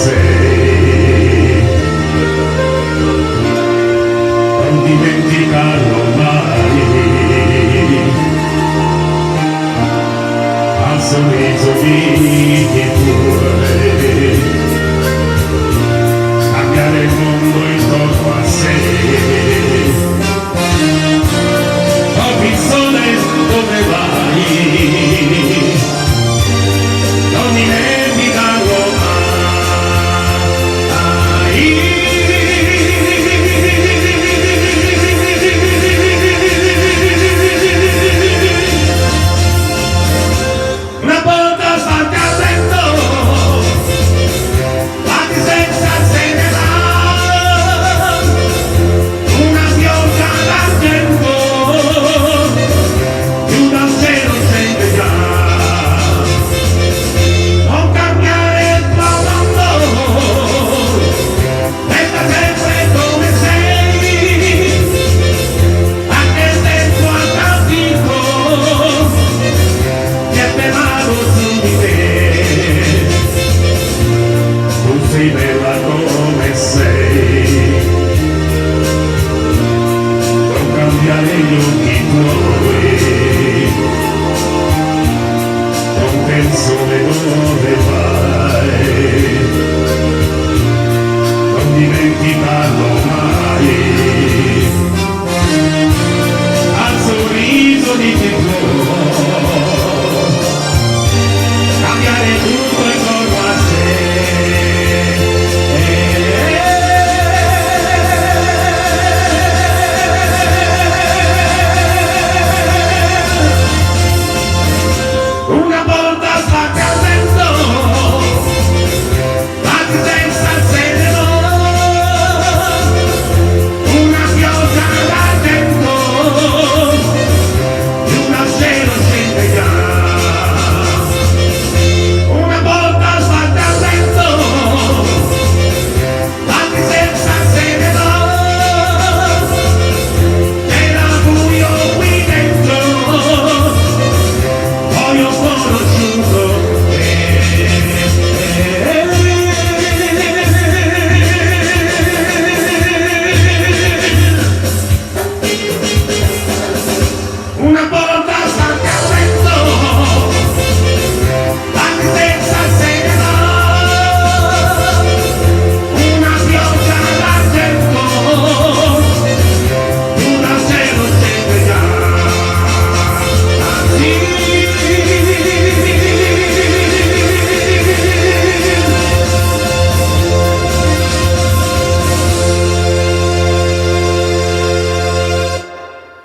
sei, non dimenticarlo mai, al sorriso di chi vuole cambiare il mondo intorno a sé. Oh, il sole dove vai? Non dimenticarlo mai. Una volta state a letto, fatti senza segnalare, una pioggia d'argento, più da zero sente già. Non cambiare il tuo mondo, resta sempre come sei, anche se tu hai capito niente male su di te. Tu sei bella come sei, non cambiare gli occhi tuoi, non penso dove vai, non dimenticarlo mai.